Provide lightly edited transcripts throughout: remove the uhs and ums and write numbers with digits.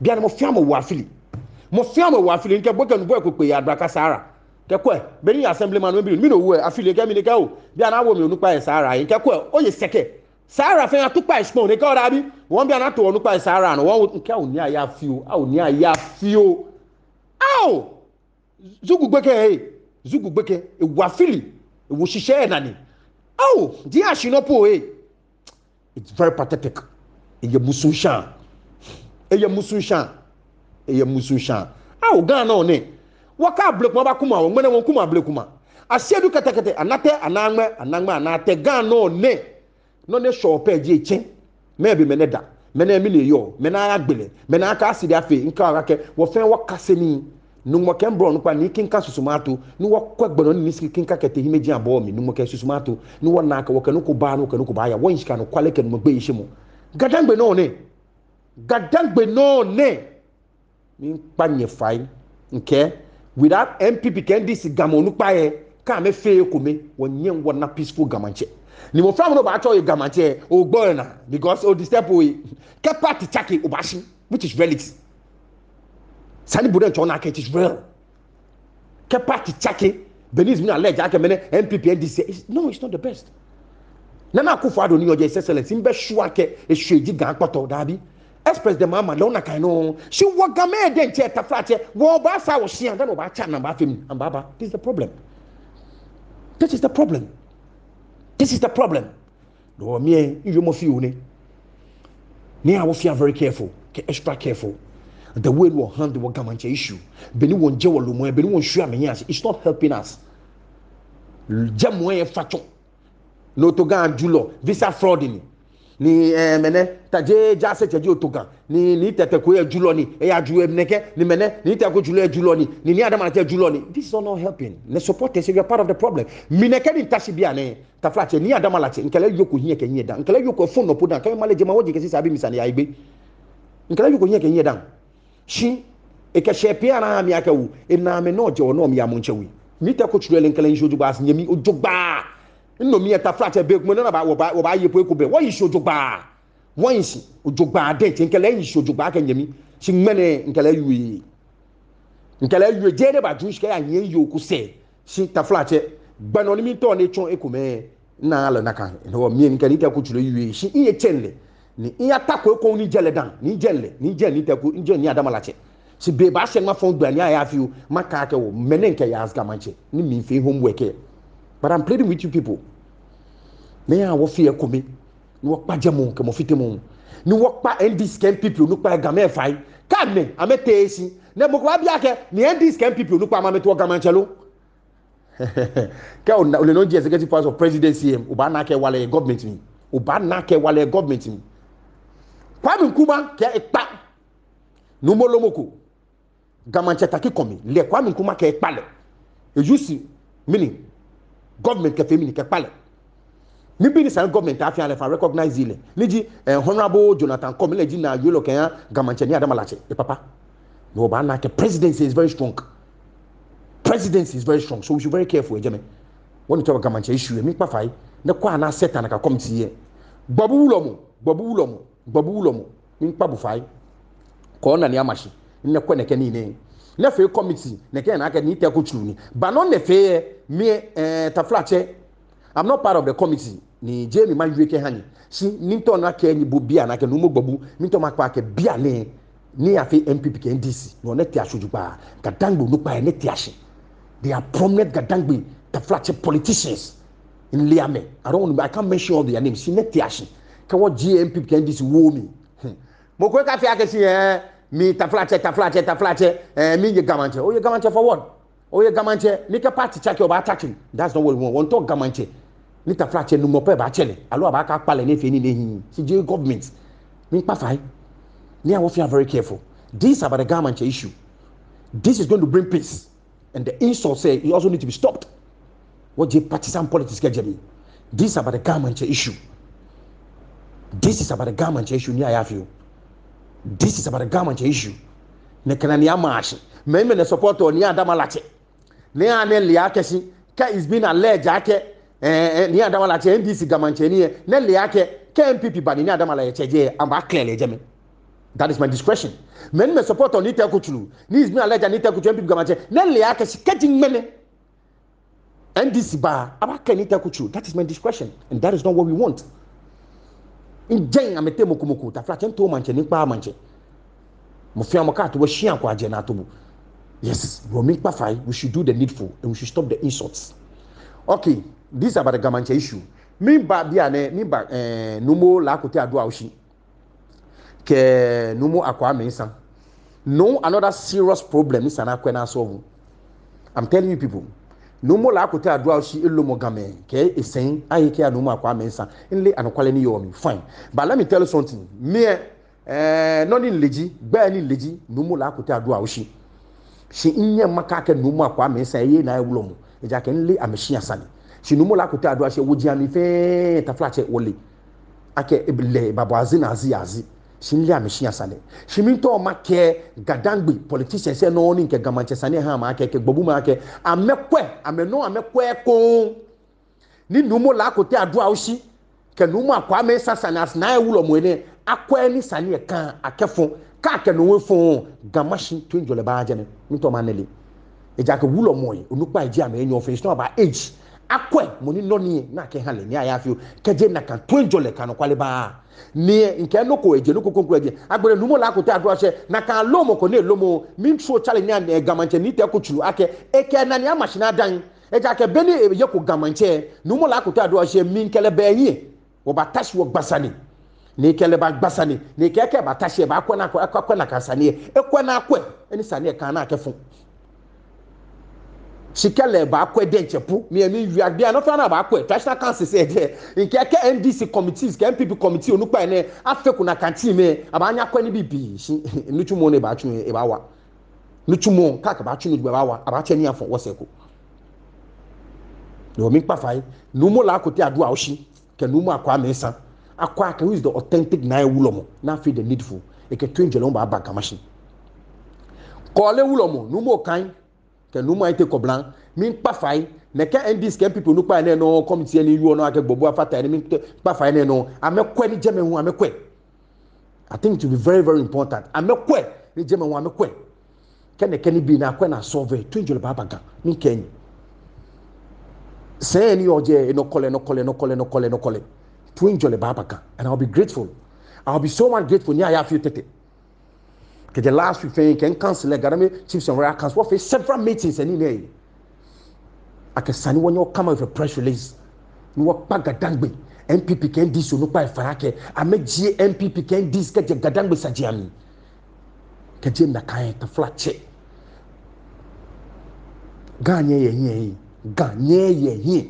bia mo fiam wo afili nke boka no boy ko pe ya abraka sara ke ko beni assemblyman bi mi no wo afili ke mi ne ka o bia na wo mi onu pa sara nke ko o ye seke sara fe atupa expon ne ka o da bi won bia na to onu pa sara no won nke o ni AYAAFIO ni AYAAAFIO aw zugugbeke e wo afili e wo shishe na ni aw di ashinopo it's very pathetic. Eye musunshan. Ah, Ghana on ne. Waka block mo ba kuma won mena won kuma block kuma. Asiedu kete anate anangme anate Ghana on ne. No ne shop eje echen. Me be meneda. Mena mi le yo, mena agbele, mena aka asidi afi nka aka wo fen wakase ni. Nu mo ken bro no pa ni kinka susumato, nu wo kwagbono ni ski kinka kete himeji abo mi, nu mo ken susumato, nu wo na aka wo ken ko ba no ken ko ba ya, wo nshika no kwale ken mo gbe yise mo. Gadangbe no ne mi panye fine nke without MPP can this gamonu pae ka me fe ko me wonye wona peaceful gamanche ni mo fam no ba cho gamanche o gbo na because o disturb we ke party chaki obashi which is relics sani budan cho na it is real ke party chaki benis mi na ledge aka me MPP and this no it's not the best Nana Akufo-Addo ni oje excellence imbe sure ke ehweji gan kpoto dabi express the mama lona kan no she waga me den che taflache wo ba sa wo hia dan wo ba cha na ba fem am baba this is the problem no me you mo fi one me I will feel very careful extra careful the way we handle the gamanche issue beni won je wo lomo beni won hua me hia it's not helping us jamo e facho no togan julo visa fraud ni mene taje jase taje otogan ni tete ko e julo ni e ya ju emneke ni mene ni tete ko julo e julo ni adama te julo ni this is not helping the supporters we are part of the problem mineke ni tashi bia ne taflache ni adama lache nkele yoko hie ke hie da nkele yoko phone no podan kan male jema woje ke sisa bi misane ya igbe nkele yoko hie ke hie da shi e ke shepe ana mi aka wu e na me no je ono mi amonchewi ni te ko chulo nkele njoju ba nyemi ojogba no mi taflache be mo na ba wo ba yepo ekube wo yisho ojogba wo yisi ojogba de nkele yisho ojogba ka nyemi shi mmene nkele yuwe jere ba juish ka anye yoku se shi taflache gbano ni mi to ne chon ekume na ala naka no mi nkele te ko chulo yuwe shi iye chenle ni iya tako ko ni jele dan ni jele ni te ko nje ni adamalache shi be ba shen ma fon gba ni AYAAFIO maka ka wo mene nke ya asga manche ni mi fi homework here but I'm pleading with you people me ya wo fi ekome ni wo pa jemo ke mo fite mo ni wo pa NDC can people no pa game fai ka me amete esi ne mo kwa bia ke ni NDC can people no pa ma meto gamanchelo ka o le no executive vice of presidency o ba na ke wale government mi Kwame Nkrumah ke ekpa no mo lomoko gamanche taki komi le Kwame Nkrumah ke ekpa le ejusi meaning government ke femini ke pale ni bi ni san government afia le fa recognize ile ni ji honorable Jonathan Kom le ji na yolo kan gamanche ni adamalache e papa no ba na ke presidency is very strong so we should be very careful ejeme when you talk about gamanche issue mi pa fai ne kwa na set na ka committee here gbobu ulomo mi pa bu fai ko na ni amashi ne ko ne ke ni ne fe committee ne ke na ka ni te ko churu ni ba no ne fe me taflache I'm not part of the committee ni Jamie man yeke hani si ninto na ke ni bobia na ke no mogbabu ninto makwa ke bia ne ni afi MPP ke NDC no ne ti asojugba gadangbo no pa ne ti ashe they are prominent gadangbo taflache politicians in Liame I can't mention all their names si ne ti ashe ke wo GMPP ke NDC wo mi mo ko ka fi akesi mi taflache mi ye gamanche o ye gamanche for what Oye gamanche ni ke party chake oba attacking that's not what we want talk gamanche ni taflache no mo pe ba chele alo aba ka pale ne fe ni nehin si je government ni pa fai ni I feel very careful this about the gamanche issue this is going to bring peace and the insult say it also need to be stopped what je partisan politics ke jemi this about the gamanche issue ni AYAAFIO this is about the gamanche issue ne kana ni amashi me ne support oni adamalache ne ane liakesi ka is been alleged ake ni adamalache NDC gamanche ni ne liake ka MPP bani ni adamalache je amba clear le jeme That is my discretion. Men me support on Nita Kuchulu. Nis me alleged Nita Kuchu people Gamache. Nelly Akashi catching many. And this bar, Abaka Nita Kuchu. That is my discretion. And that is not what we want. In Jane, I'm a Temokumoko, the flat and 2 manche, Nipa manche. Mofiamoka was Shianqua Jenatubu. Yes, we should do the needful and we should stop the insults. Okay, this is about the Gamanche issue. Mimba biane, mimba numo la kote adwa ushi. Ke numo akwa mensa. No another serious problem is an akwena solve. I'm telling you people. Numo la kote adwa ushi elomo game. Ke esen ayi ke numo akwa mensa. Inle anokwale ni yomi. Fine. But let me tell you something. Me noni leji, be ni leji numo la kote adwa ushi. She inye makake numo akwa mensa ye na ewulomo. Eja ke nle ameshia sani. She numo la kote adwa she wujiani fe taflache wole. Ake ebile babazi na azi. She nle ameshia sani. She minto make gadangbi politicians say no ni nke gamanche sani ha ma ake ke gbobu ma ake amekwe ko ni numo la kote adwa ushi ke numo akwa mensa sani as na ewulomo ene akwa ni sani e kan akefon ka ke no we fon gamashi to enjole ba ajene minto manele eja ke wulo moy onupa eji am enyo face no about age akwe moni noni na ke hale ni AYAAFIO keje na kan to enjole kan kwale ba ni nke no ko eje no kokon eje agbere numo la kote adu ase na kan lomo ko ne lomo min tro challenge na gamanche ni te ko chulu ake eke na ni amashina dan eja ke beni ye ko gamanche numo la kote adu ase min kele be yi wo batashi wo gbasani ni kele ba gbasani ni keke batashi ba akwa na kasani ekwe na akwe eni sani kan na akefun Shikele ba kwe denchepu mi emi wiade anofa na ba kwe national council say there nkeke NDC committees ke MPP committee onupa ene afeku na kanti me abanya kwe ni bibi nuchumo ne ba twu e ba wa nuchumo kaka ba twu ni ba wa abache ni afon woseko no mi pa fai numo la kote adu awshi ke numo akwa mesa akwa ke who is the authentic na wulomo na fe the needful e ke twinjelo ba banka machine ko le wulomo numo kan ke numo ite ko blanc min pa fai ne ke ndis ke people nu pa ne no committee ni yu no ake gbobo afata ni min pa fai ne no amekwe ni jeme hu amekwe. I think it will be very very important amekwe ni jeme hu amekwe ke ne ke ni bi na akwe na solve to enjoy baba gan min ken say ni oje no kole to enjoy baba gan and I'll be grateful. I'll be so much grateful ni AYAAFIO TETTEH. The last week, can cancel the Garame Chiefs and Royal Council for several meetings and in I can send when you come out with a press release. You walk back a dangbe. MPP can this, you look by Farake. I make G MPP can this get your gadangbe Sajiami. Kajem na kain to flat check. Ganye ye.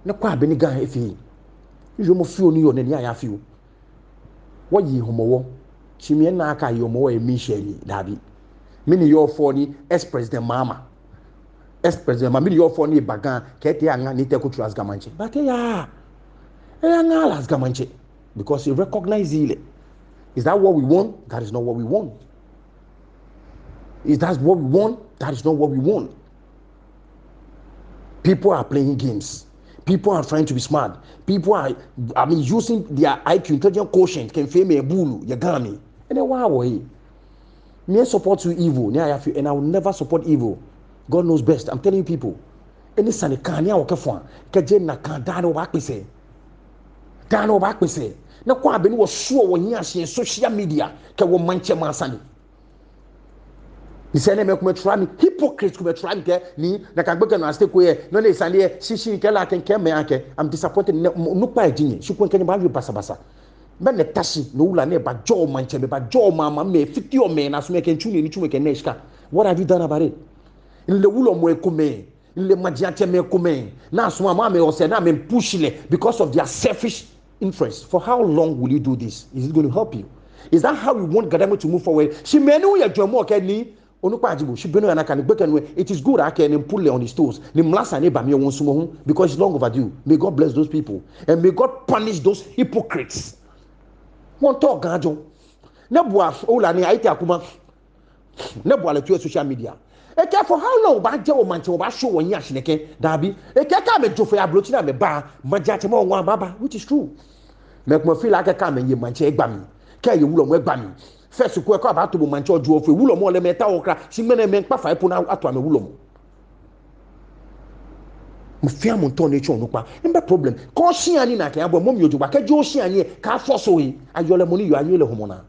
No kwa beni gan if he. You mo feel ni on any AYAAFIO. What ye homo? Chimie na aka yomo e misheli dabi mini yo for ni ex-president mama mini yo for ni bagan kete anga ni te kutu as gamanche but ya anga as gamanche because you recognize it. Is that what we want? That is not what we want. Is that what we want? That is not what we want. People are playing games. People are trying to be smart. People are, using their IQ, intelligent quotient, can fame a bulu, yagami. And then wow, me support you evil, and I will never support evil. God knows best. I'm telling you people. Any sani kanya wakefwa, kaje na kandano bakpese. Dano bakpese. Na kwa beni was sure when you see social media, ke wo manche mansani. Ni sene me kuma try me hypocrite kuma try me ke ni na kagbeka no stay ko ye no le sane shishi ke la ken me anke. I'm disappointed no pa ejinye shukun ken ba wi basa ben ne tashi no ula ne ba jaw manche me ba jaw mama me fiti o me na so me ken chuni ni chume ken neshka. What have you done about it? In le wulo mo ekume in le magiate me ekume na so mama me o se na me push le because of their selfish interest. For how long will you do this? Is it going to help you? Is that how you want Gadamo to move forward? She menu ya jomo ke ni it is good I can pull on his toes. Because it's long overdue. May God bless those people and may God punish those hypocrites. One talk gajo. Nebua ola ni aite akuma. Nebua le tuwe social media. Eke for how long ba je o manche o ba show won yash neke dabi. Eke ka me jofo ya blochi na me ba majate mo wan baba which is true. Make me feel like I can me manche egba mi. ka ye wulo mo egba mi first ko e ko aba to bo manche ojo ofu wulo mo le meta okra si mena men pa fa epo na ato am wulo mo mo fia mo ton na echo no pa embe problem ko hia ni na ka abo mo mi ojo ba ka jo hia ni ka fo so yi ayole mo ni yo ayele homona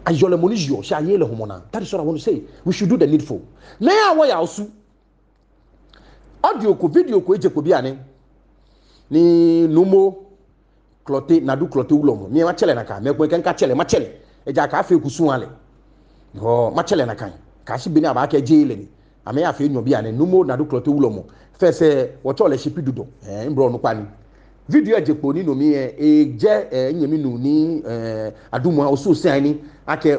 ayole mo ni yo sha ayele homona. That is what I want to say. We should do the needful. Na ya wo ya osu audio ko video ko eje ko bi ane ni numo cloté nadu cloté wulomo mi ma chele na ka me ko kan ka chele ma chele eja ka afa ekusu ale ho ma chele na kan ka shi bi ni aba ka jele ni ame afa enyo bi ane numo nadu cloté wulomo fe se wo chole shipi dudo mbro no kwa ni video eje ko ni no mi je nyemi nu ni adumu osu sen ni ake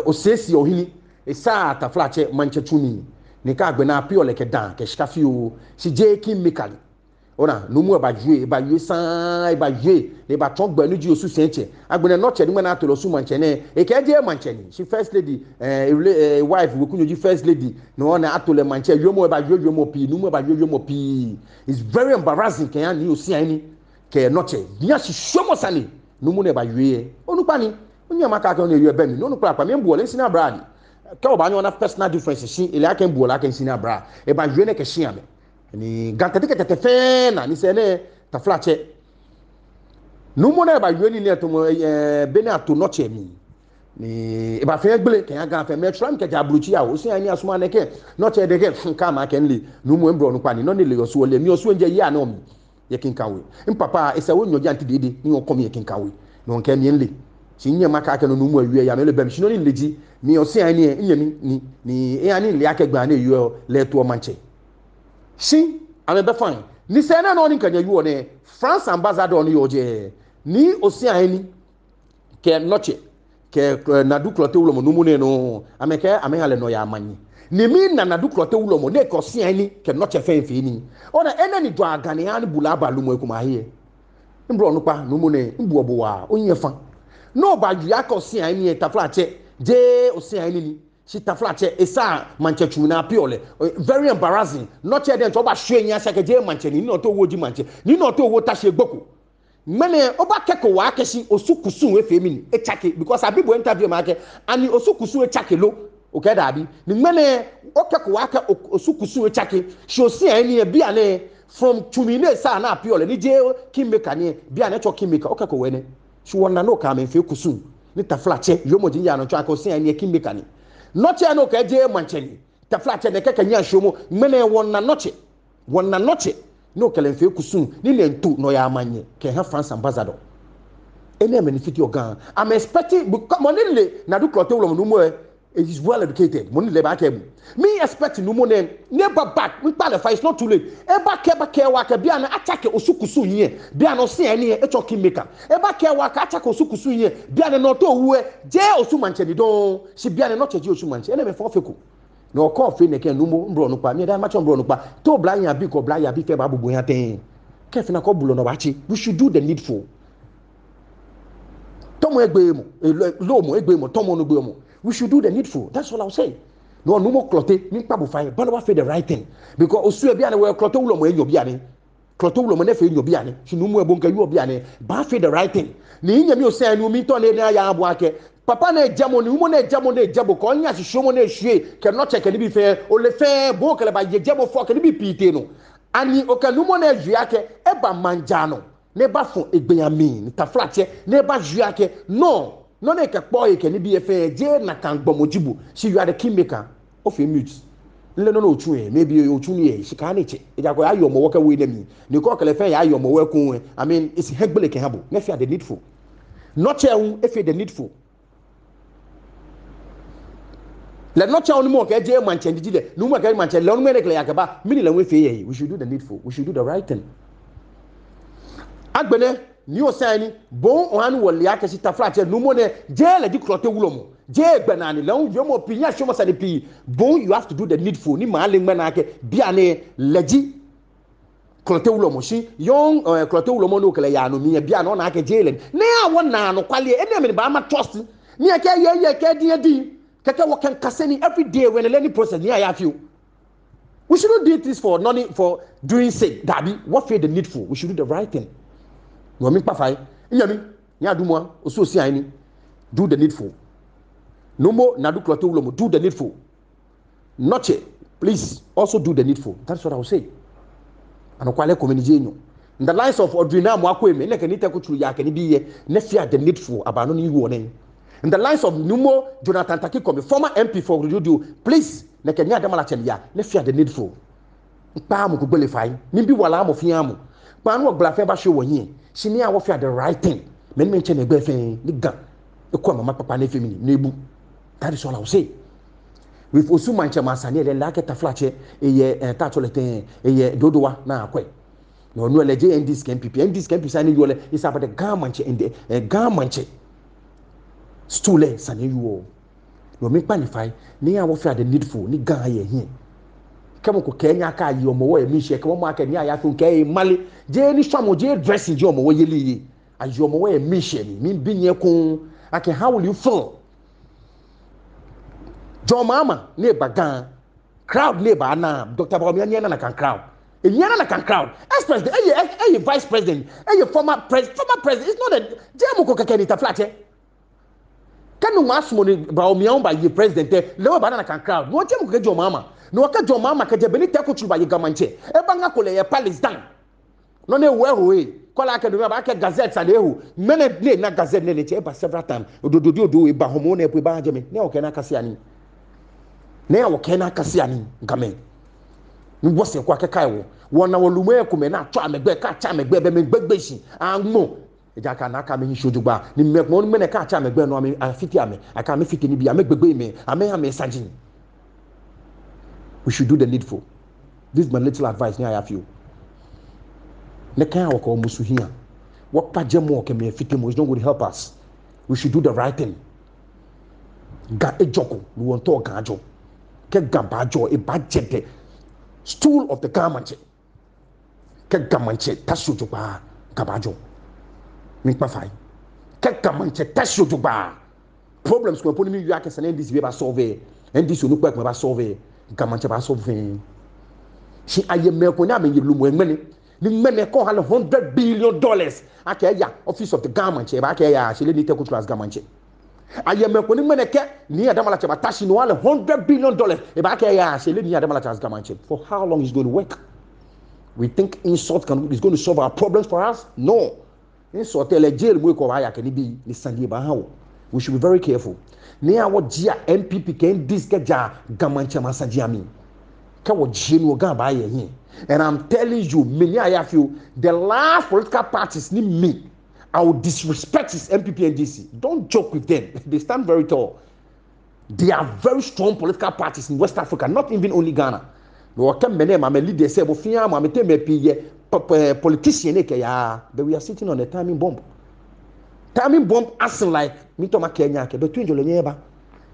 osesi ohini esa ataflache manche chuni ni ka gbe na pio leke dan ke shkafio si je chemical ona numu e ba yue san e ba yue ne ba ton gbe nu ji osu senche agbene no che ni na to osu manche ne e ke je manche ni she first lady wife we kunyo ji first lady no na atole manche yomo e ba yomo pi numu e ba yomo pi. It's very embarrassing ke yan ni osi ani ke no che bia si shomo sani numu ne ba yue onu pa ni onya maka ka no yue ba mi no nu pa me mbo le sina brad ka oba nyo na personal difference si ile aka mbo la ka sina bra e ba yue ne ke hia me ni gantete ke fe na ni se ne ta flache numu ne ba yue ni ne to be na to no che mi ni e ba fe gbele ke ya ga fe me tram ke ja bruchi ya o si ani asuma ne ke no che de ke ka ma ke nli numu mbro no pa ni no ne le yoso le mi oso nje yi ana o ye kin kan we mpapa e se wo nyoja ante dede ni o kom ye kin kan we no nke mi nle si nye maka ke no numu awie ya me le bam si no ni leji mi o si ani nyemi ni e ani le akegba na eyo le to manche si ame be fine ni se na no ni kan yu o ne France ambassador ni oje ni o si ani ke noche ke nadu cloté wulomo numu ne no ame ke ame hale no ya amanyi ni mi na nadu cloté wulomo ne ko si ani ke noche fe fe ni ona ene ni do agane an bula balumo e kuma hie mbro no pa numu ne mbu obowa onye fa no ba yu akọ si ani taflache je o si ani ni si taflache esa manche chuna piole very embarrassing no che den to ba hwe nya sha ke je manche ni no to woji manche ni no to wo ta she gboko mene oba keko wa akesi osukusu efe mi ni echake because abibo interview ma ke ani osukusu echake lo okay da bi ni mene okeko wa ake osukusu echake shi osi ani e bia ne from chumine sa na piole ni je kimeka ni bia ne cho kimeka okeko we ne shi wona no ka me fe kusu ni taflache yomo jinja no cho ake osi ani e kimeka ni noche no ka je manche ni taflache ne keka nya shomo mene wona noche no kele fe kusun ni le ntu no ya amanye ke ha France ambassador ene benefit organ I'm expecting monile na du cloté wulo no mo is well educated monile ba ke me expect no mo ne never back we pa le fa it's not too late e ba ke wa ke bia na atake osukusu yin bia no se ene e choki maker e ba ke wa ka atake osukusu yin bia ne no to wu je osu manche ni don si bia ne no cheji osu manche ene me fo feku no call fe ne ke numo mbro no pa mi da ma cho mbro no pa to bla yan bi ko bla ya bi fe ba bubu yan ten ke fe na ko bulo no ba chi we should do the needful tomo egbe mo lo mo egbe mo tomo no gbe mo we should do the needful. That's all I'll say. No numo cloté mi pa bu fa ba no fa the right thing because osu e bia ne we cloté wulo mo enyo bia ne cloté wulo mo ne fe enyo bia ne shi numo e bo nka yu bia ne ba fa the right thing ni nya mi o say anu mi to ne na ya abo ake papa na ejamo ni umo na ejabo ko nya si shomo na ehwe ke no check ni bi fe o le fe bo kele ba ejabo fo ke ni bi pite no ani o ka numo na ehwe ake e ba manjano ne ba fo egbeyami ni taflache ne ba ehwe ake no ne ke po ke ni bi fe je na kan gbomojibu si you are the kingmaker of a mute nle no ochu e maybe ochu ni e shika na che e ja ko ayo mo woka we na mi ni ko kele fe ya ayo mo we kun I mean it's hegbele ke habo na fe the needful not che if the needful. Let not tell more ke je manche ndide no mo ke manche le no me nekle yakaba mini le we fe ye we should do the needful we should do the right thing agbene ni o sani bon o anu wole akesi taflache no mo ne je le di cloté wulo mo je gbena ni le un yo mo pinya shomo sa de pi bon you have to do the needful ni ma le ngmena ke bia ne leji cloté wulo mo shi yon cloté wulo mo no kele ya no mi bia no na ke je le ne a wona no kwale ene me ba ma trust ni ke ye ke di keke we can kaseni every day when the learning process ni AYAAFIO we shouldn't do this for nothing for doing sake dabi what feel the needful we should do the right thing no mi pa fai nyami nya adumwa oso si ani do the needful no more na do kloto ulomo do the needful noche please also do the needful that's what I will say anokwale community nyo in the lines of Odrina Mwakweme ne kanita kutulu ya kani biye ne fear the needful abano ni wu onen in the lines of Numo Jonathan Takikomi former MP for Rudu please ne kanya adamala chenya ne fear the needful pa mu ko gbelefai mi bi wala mo fian mu pa no gbla fe ba hwe wonye shini a wo fear the right thing men men chene gbe fe ni gan e ko mama papa ne femini na ebu that is all I will say with osu manche masane le la keta flache eye tatolete eye dodowa na akwe no no eleje ndis MPP sane yole is about the garmanche and the garmanche stule sane yuo no me panify ni a wo fear the needful ni gan ye here kemo ko Kenya ka yi omo wo emi hye kemo mo aka ni AYAAFIO ke male je ni swamo je dressing je omo wo yeli ayi omo wo emi hye mi bi nye ko ake how will you feel John Mama ne bagan crowd ne ba na Dr. Bawumia ne na kan crowd na kan crowd ex-president vice president former president it's not a je mo ko keke ni ta flat kanu masmo ni Bawumia ba yi president le ba na kan crowd no je mo ko John Mama no waka John Mama ka je beni teko chuba yigamanche e banga kole ye palace down no ne we kola ka do ba ka gazette sa lehu mene ne na gazette ne che ba several times odo e ba homo ne e ba jeme ne o ke na kase ani ne o ke na kase ani ngame ni wo se kwa ke kai wo wona wolumo e ko me na atwa megbe ka cha megbe be me gbegbe shi anmo eja ka na ka me hisojugba ni me ne ka cha megbe no me afiti ame aka me fiti ni bia me gbegbe me ame ha me sajin. We should do the needful. This is my little advice. AYAAFIO. Ne kan wako musu here. What pajemo ke me fitemo is not going to help us. We should do the right thing. Ga ejoko we want to gajo. Ke gabajo e budget stool of the garment. Ke gamanche tashujo ba gabajo. Mikpa fai. Ke gamanche tashujo ba. Problems ko poni mi yu ake sanen this be ba solve. And this no kwa ba solve. Gamanche ba solve. She aye me ko na me lumo enmene ni mene ko hale $100 billion ake ya office of the garment ba ake ya she le ni take class garment aye me ko ni mene ke ni adamala che ba tashi no hale $100 billion e ba ake ya she le ni adamala che garment for how long is going to work? We think insult is going to solve our problems for us? No. Insult ele jail mu ko ba ya ke ni bi ni sandi ba hawo. We should be very careful. Ni awo dia MPP ken diske ja garment masaji ami. And I'm telling you, many AYAAFIO, the last political parties need me. I will disrespect his MPP and DC. Don't joke with them. They stand very tall. They are very strong political parties in West Africa, not even only Ghana. Politician, but we are sitting on a timing bomb. Timing bomb asking like Mitoma Kenya, between Jolonyeba,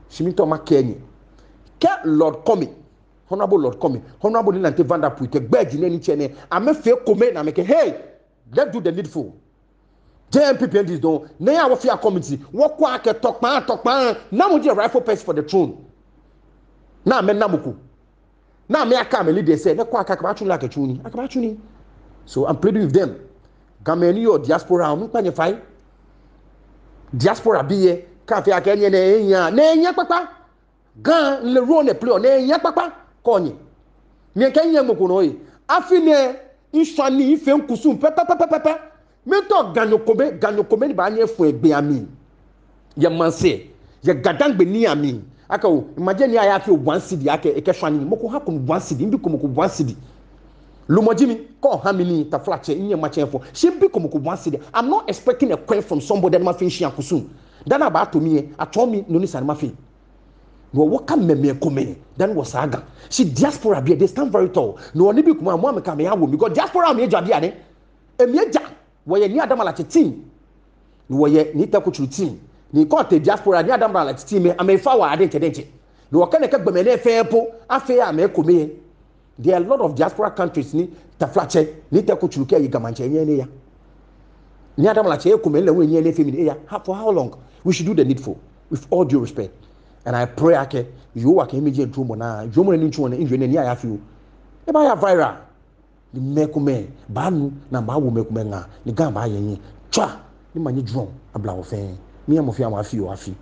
Shimitoma Kenya. Lord Comey. Honorable Lord Comey, Honorable Nante Vanderpool, the bed in any channel. I'm a fair comment. I'm making, hey, let's do the needful. JMPP and this don't. Now our fear committee. What quack talk man. Now we rifle pass for the throne. Now men namuku. Now me I come and lead they say, no quack akabachu like a tuni. Akabachuni. So I'm pleading with them. Gameni or diaspora, I'm not fight. Diaspora be cafe akenya ne papa. Gan le rone play ne papa. Konye me kenye mokono yi afine insani ife nkusum pepe me to ganyokobe ni ba anye fu egbe ami ye manse ye gadangbe ni ami aka o imagine ni AYAAFIO 1 cedi aka ekehwani moko ha kom 1 cedi mbi kom ko 1 cedi lumojimi ko ha mini ta flache inye machenfo she bi kom ko 1 cedi. I'm not expecting a coin from somebody that ma fin shi akusum dana ba to me atomi no ni san ma fin. No waka meme come then was saga. She diaspora be they stand very tall. No one be kuma mo ameka me hawo because diaspora me jade ane. E me ja wo ye ni adamala team. No wo ye ni takuchu team. Ni ko te diaspora ni adamala team me amefa wa ade nkedenche. No waka ne ka gbeme na efepo afi ya me come. There are a lot of diaspora countries ni taflache ni takuchu ke yigamanche nye ne ya. Ni adamala che come le we nye ne femi ya. For how long? We should do the needful with all due respect. And I pray ake you work immediate room na you mo ni nchu na injwe ni AYAAFIO e ba ya viral ni mekume ba nu na ba wo mekume nga ni gan ba yen twa ni manyi drum abla wo fe mi amofi amafi o afi